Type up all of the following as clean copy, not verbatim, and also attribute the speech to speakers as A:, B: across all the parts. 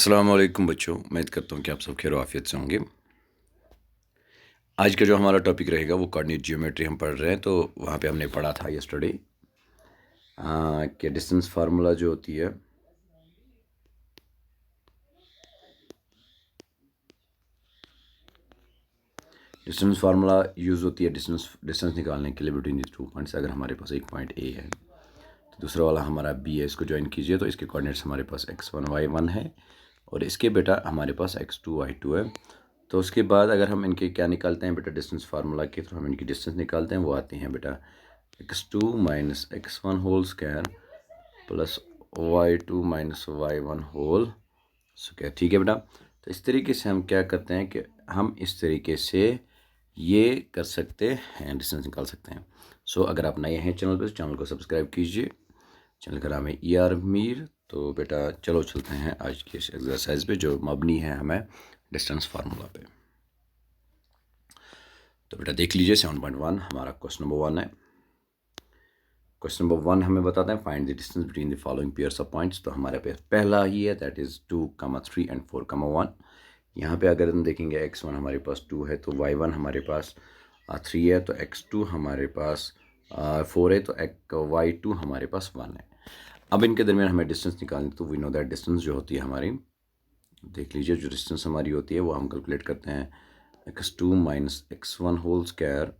A: अस्सलाम वालेकुम बच्चों, उम्मीद करता हूँ कि आप सब खैर आफियत से होंगे। आज का जो हमारा टॉपिक रहेगा वो कोऑर्डिनेट ज्योमेट्री हम पढ़ रहे हैं। तो वहाँ पे हमने पढ़ा था यस्टरडे कि डिस्टेंस फार्मूला जो होती है डिस्टेंस फार्मूला यूज़ होती है डिस्टेंस डिस्टेंस निकालने के लिए बिटवीन दी टू पॉइंट्स। अगर हमारे पास एक पॉइंट ए है तो दूसरा वाला हमारा बी है, इसको ज्वाइन कीजिए तो इसके कोऑर्डिनेट्स हमारे पास x1 y1 है और इसके बेटा हमारे पास x2 y2 है। तो उसके बाद अगर हम इनके क्या निकालते हैं बेटा, डिस्टेंस फार्मूला के थ्रू हम इनकी डिस्टेंस निकालते हैं। वो आते हैं बेटा x2 minus x1 whole square plus y2 minus y1 whole square. ठीक है बेटा। तो इस तरीके से हम क्या करते हैं कि हम इस तरीके से ये कर सकते हैं, डिस्टेंस निकाल सकते हैं। सो अगर आप नए हैं चैनल पर, चैनल को सब्सक्राइब कीजिए। चैनल का नाम है ER मीर। तो बेटा चलो चलते हैं आज की इस एक्सरसाइज पे जो मबनी है हमें डिस्टेंस फार्मूला पे। तो बेटा देख लीजिए 7.1 हमारा क्वेश्चन नंबर 1 है। क्वेश्चन नंबर 1 हमें बताते हैं find the distance between the following pairs of points. तो हमारे पास पहला ही है, दैट इज 2, 3 एंड 4, 1। यहाँ पे अगर हम देखेंगे x1 हमारे पास 2 है तो y1 हमारे पास 3 है, तो x2 हमारे पास 4 है, तो y2 हमारे पास 1 है। अब इनके दरमियान हमें डिस्टेंस निकालनी, तो वी नो दैट डिस्टेंस जो होती है हमारी, देख लीजिए जो डिस्टेंस हमारी होती है वो हम कैलकुलेट करते हैं x2 minus x1 whole square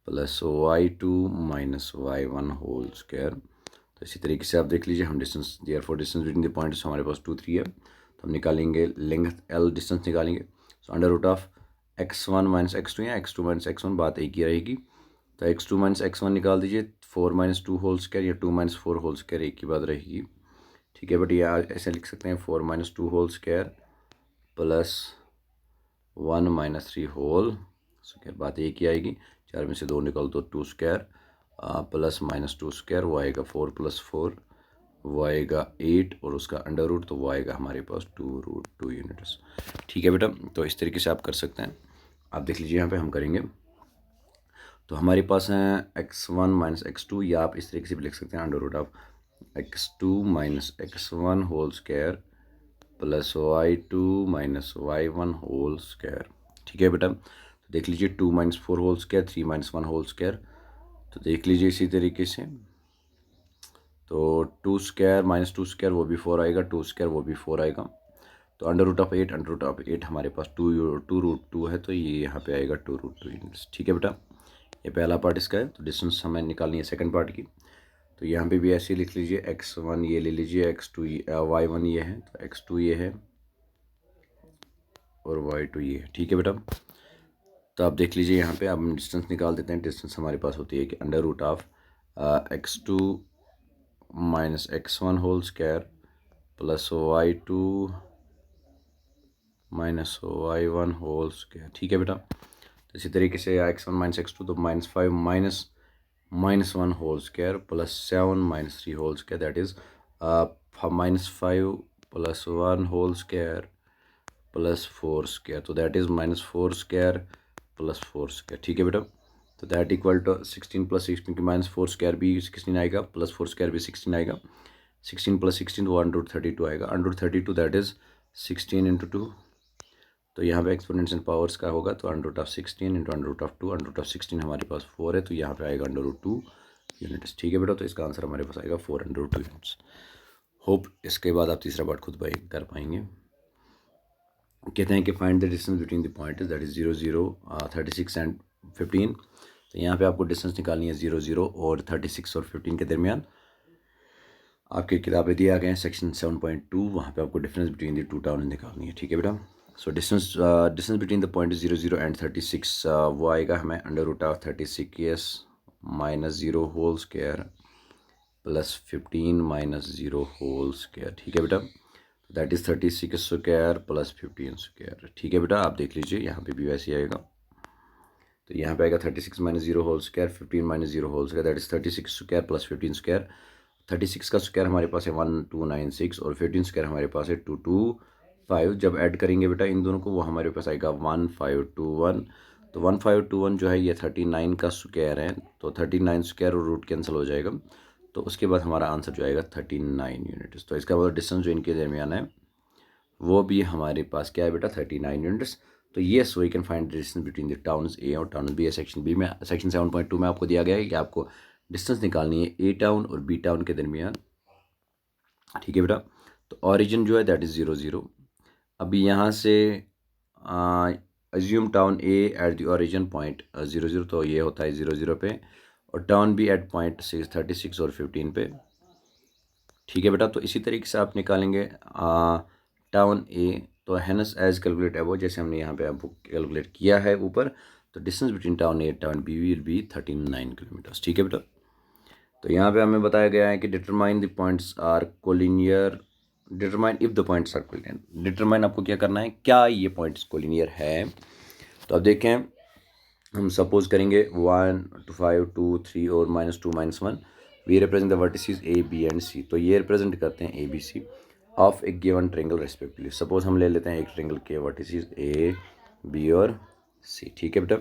A: plus y2 minus y1 whole square. तो इसी तरीके से आप देख लीजिए हम distance therefore distance between the points हमारे पास 2, 3 है, तो हम निकालेंगे लेंथ L, डिस्टेंस निकालेंगे। So under root of x1 minus x2 या x2 माइनस x1, बात एक ही रहेगी। तो x2 माइनस x1 निकाल दीजिए, 4 माइनस 2 होल स्क्वायर या 2 माइनस 4 होल स्क्वायर, एक ही बात रहेगी। ठीक है बट ये ऐसे लिख सकते हैं 4 minus 2 whole square plus 1 minus 3 whole square, बात एक ही आएगी। 4 में से 2 निकाल दो, 2 स्क्वायर प्लस माइनस 2 स्क्वायर, वो आएगा 4 प्लस 4, वो आएगा 8 और उसका अंडर रूट, तो वो आएगा हमारे पास 2√2 यूनिट्स। ठीक है बेटा, तो इस तरीके से आप कर सकते हैं। आप देख लीजिए यहाँ पे हम करेंगे तो हमारे पास है x1 माइनस x2, या आप इस तरीके से भी लिख सकते हैं under root of x2 minus x1 whole square plus y2 minus y1 whole square. ठीक है बेटा, तो देख लीजिए 2 minus 4 whole square, 3 minus 1 whole square, तो देख लीजिए इसी तरीके से। तो 2 स्क्वायर माइनस 2 स्क्वायर वो भी 4 आएगा, 2 स्क्वायर वो भी 4 आएगा। तो under root of 8, under root of 8 हमारे पास 2√2 है, तो ये यहाँ पे आएगा 2√2 यूनिट्स। ठीक है बेटा, ये पहला पार्ट इसका है। तो डिस्टेंस हमें निकालनी है सेकंड पार्ट की। तो यहाँ पे भी ऐसे ही लिख लीजिए, x1 ये ले लीजिए, x2 y1 ये है, तो x2 ये है और y2 ये है। ठीक है बेटा, तो आप देख लीजिए यहाँ पे अब हम डिस्टेंस निकाल देते हैं। डिस्टेंस हमारे पास होती है कि under root of x2 minus x1 whole square plus y2 minus y1 whole square. ठीक है बेटा, तो इसी तरीके से x1 माइनस x2, तो -5 minus 1 whole square plus 7 minus 3 whole square, that is -5 plus 1 whole square plus 4 square, तो that is -4 square plus 4 square. ठीक है बेटा, तो दैट इक्वल टू 16 प्लस 16 की -4 स्क्वायर भी 16 आएगा, प्लस 4 स्क्वायर भी 16 आएगा। 16 प्लस 16 तो √32 आएगा, √32 दैट इज 16 इंटू 2। तो यहाँ पे एक्सपोनेंशियल पावर्स का होगा, तो √16 इंटू √2, √16 हमारे पास 4 है, तो यहाँ पे आएगा √2 यूनिट्स। ठीक है बेटा, तो इसका आंसर हमारे पास आएगा 4√2 यूनिट्स। होप इसके बाद आप तीसरा पार्ट खुद कर पाएंगे। कहते हैं कि find the distance between the point that is 0, 0, 36 and 15। तो यहाँ पे आपको डिस्टेंस निकालनी है 0, 0 और 36 और 15 के दरमियान। आपकी किताबें दिया गए हैं सेक्शन 7.2, वहाँ पे आपको difference between the two town निकालनी है। ठीक है बेटा, so distance between the point 0, 0 and 36, वो आएगा हमें under root of 36 minus 0 whole square plus 15 minus 0 whole square. ठीक है बेटा, that is 36 square plus 15 square. ठीक है बेटा, आप देख लीजिए यहाँ पे भी वैसे ही आएगा। तो यहाँ पे आएगा 36 minus 0 whole square, 15 minus 0 whole square, that is 36 square plus 15 square. 36 का स्क्वायर हमारे पास है 1296 और 15 स्क्वायर हमारे पास है 225। जब ऐड करेंगे बेटा इन दोनों को, वो हमारे पास आएगा 1521। तो 1521 जो है ये 39 का स्क्वायर है, तो 39 स्क्वायर और रूट कैंसिल हो जाएगा, तो उसके बाद हमारा आंसर जो आएगा 39 यूनिट्स। तो इसका मतलब डिस्टेंस जो इनके दरमियान है वो भी हमारे पास क्या है बेटा 39 यूनिट्स। तो yes we can find the distance between the towns A और टाउन बी है। सेक्शन बी में सेक्शन 7.2 में आपको दिया गया है कि आपको डिस्टेंस निकालनी है ए टाउन और बी टाउन के दरमियान। ठीक है बेटा। तो ऑरिजिन जो है दैट इज़ 0 0। अभी यहाँ से assume town A at the origin point 0 0, तो ये होता है 0 0 पे, और टाउन बी एट पॉइंट 36 और 15 पे। ठीक है बेटा। तो इसी तरीके से आप निकालेंगे टाउन ए। तो हैनस एज कैलकुलेट एबो, जैसे हमने यहाँ पे आपको कैलकुलेट किया है ऊपर, तो distance between town A town B will be 39 kilometres. ठीक है बेटा। तो यहाँ पे हमें बताया गया है कि determine the points are collinear, determine if the points are collinear. Determine आपको क्या करना है, क्या ये पॉइंट्स कोलिनियर है। तो अब देखें, हम सपोज करेंगे 1 2 5 2 3 और -2 -1 we represent the vertices A B and C. तो ये रिप्रेजेंट करते हैं A B C of a given triangle respectively. Suppose हम ले लेते हैं एक ट्रेंगल के वर्टिसेस ए बी और सी। ठीक है बेटा।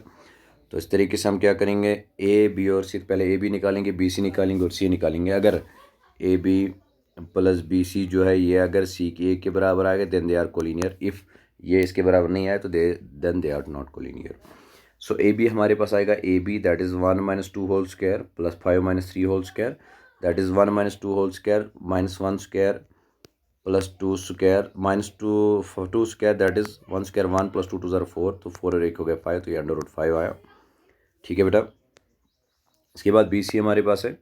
A: तो इस तरीके से हम क्या करेंगे, ए बी और सी, पहले ए बी निकालेंगे, बी सी निकालेंगे और सी निकालेंगे। अगर A B plus B C जो है ये अगर सी के ए के बराबर आएगा then they are collinear. If ये इसके बराबर नहीं आए तो then they are not collinear. So A B हमारे पास आएगा A B that is 1 - 2 whole square plus 5 - 3 whole square that is 1 - 2 whole square -1 square plus 2 square -2 square that is 1 square 1 plus 2 2 ज़ार 4, तो 4 और 1 हो गया 5, तो ये √5 आया। ठीक है बेटा। इसके बाद बी सी हमारे पास है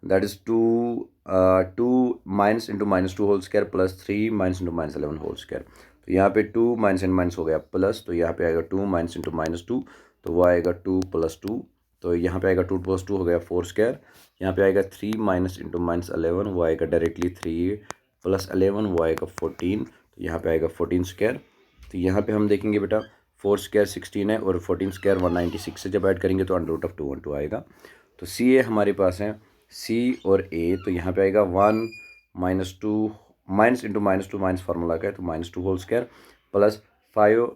A: that is 2 minus into -2 whole square plus 3 minus into -11 whole square. तो यहाँ पे 2 माइनस एंड माइनस हो गया प्लस, तो यहाँ पे आएगा 2 माइनस इंटू -2, तो वो आएगा 2 + 2। तो यहाँ पे आएगा 2 + 2 हो गया 4 स्क्वायर। यहाँ पे आएगा 3 माइनस इंटू -11, वो आएगा डायरेक्टली 3 + 11, वो आएगा 14, तो यहाँ पे आएगा 14 स्क्वायर। तो यहाँ पे हम देखेंगे बेटा 4 स्क्वायर 16 है और 14 स्क्वायर 196 से जब ऐड करेंगे तो √212 आएगा। तो सी ए हमारे पास है सी और ए, तो यहाँ पे आएगा 1 - 2 माइनस इंटू -2 माइनस फार्मूला का है, तो -2 whole square plus 5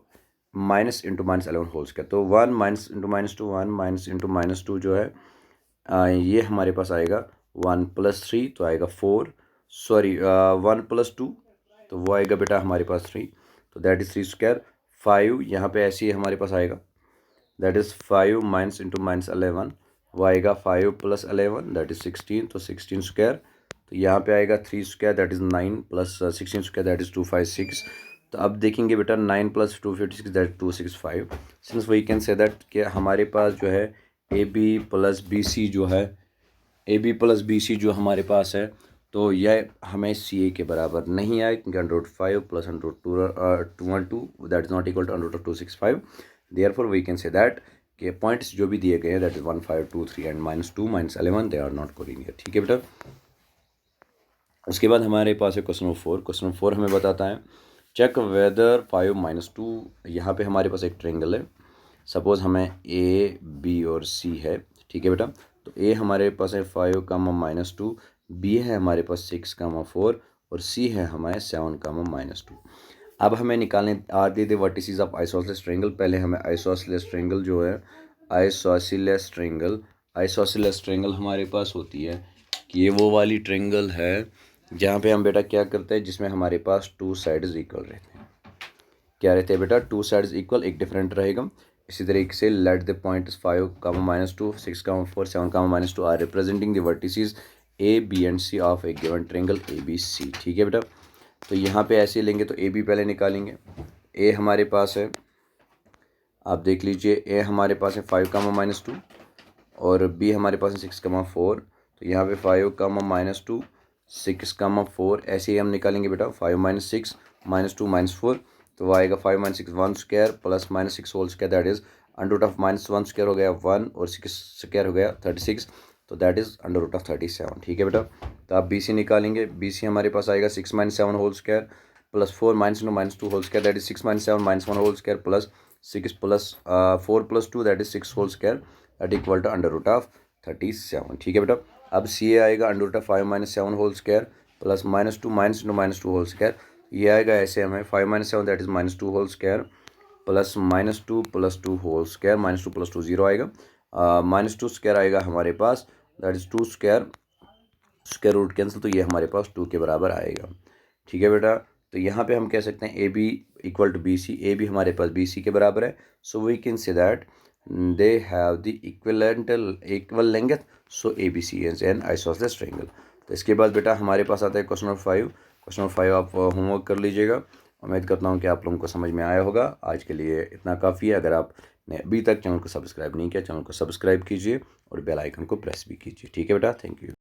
A: minus into -11 whole square. तो 1 माइनस इंटू -2 1 माइनस इंटू -2 जो है ये हमारे पास आएगा 1 + 3, तो आएगा 4, सॉरी 1 + 2, तो वो आएगा बेटा हमारे पास 3, तो दैट इज़ 3 स्क्वायर 5। यहाँ पे ऐसे ही हमारे पास आएगा दैट इज़ 5 माइनस इंटू -11, वो आएगा 5 + 11 दैट इज़ 16, तो 16 स्क्वायर। तो यहाँ पे आएगा 3 square that is 9 plus 16 square that is 256। तो अब देखेंगे बेटा 9 + 256 that 265। Since we can say that कि हमारे पास जो है A B plus B C जो है, A B plus B C जो हमारे पास है, तो यह हमें सी ए के बराबर नहीं आए क्योंकि √5 + √212 that is not equal to √265। Therefore we can say that के पॉइंट्स जो भी दिए गए हैं that is 1 5 2 3 and -2 -11 they are not collinear. ठीक है बेटा। उसके बाद हमारे पास है क्वेश्चन नंबर 4। क्वेश्चन नंबर 4 हमें बताता है चेक वेदर 5 - 2। यहाँ पे हमारे पास एक ट्रेंगल है, सपोज हमें ए बी और सी है। ठीक है बेटा। तो ए हमारे पास है 5, -2, बी है हमारे पास 6, 4 और सी है हमारे 7, -2। अब हमें निकालने are the vertices of isosceles triangle. पहले हमें आइसोसेलेस ट्रायंगल जो है, आइसोसेलेस ट्रायंगल हमारे पास होती है कि ये वो वाली ट्रायंगल है जहाँ पे हम बेटा क्या करते हैं, जिसमें हमारे पास 2 साइड्स इक्वल रहते हैं। क्या रहते हैं बेटा, 2 साइड्स इक्वल, एक डिफरेंट रहेगा। इसी तरीके से let the point 5, -2 6, 4 7, -2 are representing the vertices A B and C of a given triangle A B C. ठीक है बेटा। तो यहाँ पे ऐसे लेंगे तो ए बी पहले निकालेंगे। ए हमारे पास है, आप देख लीजिए, ए हमारे पास है 5, -2 और बी हमारे पास है 6, 4। तो यहाँ पे 5, -2 6, 4 ऐसे ही हम निकालेंगे बेटा। 5 - 6 -2 -4, तो वो आएगा 5 - 6 1 square plus -6 whole square that is √1 square हो गया 1 और 6 स्क्वायर हो गया 36, तो दैट इज़ √37। ठीक है बेटा। तो आप बी सी निकालेंगे। बी सी हमारे पास आएगा 6 - 7 whole square plus 4 -2 whole square that is 6 - 7 -1 whole square plus 6 plus 4 + 2 दैट is 6 whole square that equal to √37। ठीक है बेटा। अब सी ए आएगा √5 - 7 whole square plus -2 -2 whole square. ये आएगा ऐसे हमें 5 - 7 that is -2 whole square plus -2 + 2 whole square, -2 + 2 0 आएगा, -2 स्क्वायर आएगा हमारे पास that is 2 square, square root cancel, तो ये हमारे पास 2 के बराबर आएगा। ठीक है बेटा। तो यहाँ पे हम कह सकते हैं A B equal to B C, A B हमारे पास बी सी के बराबर है, so we can say that they have the equal length, so A B C is an isosceles triangle. तो इसके बाद बेटा हमारे पास आता है क्वेश्चन नंबर 5। क्वेश्चन नंबर 5 आप होमवर्क कर लीजिएगा। उम्मीद करता हूँ कि आप लोगों को समझ में आया होगा। आज के लिए इतना काफ़ी है। अगर आपने अभी तक चैनल को सब्सक्राइब नहीं किया, चैनल को सब्सक्राइब कीजिए और बेल आइकन को प्रेस भी कीजिए। ठीक है बेटा, थैंक यू।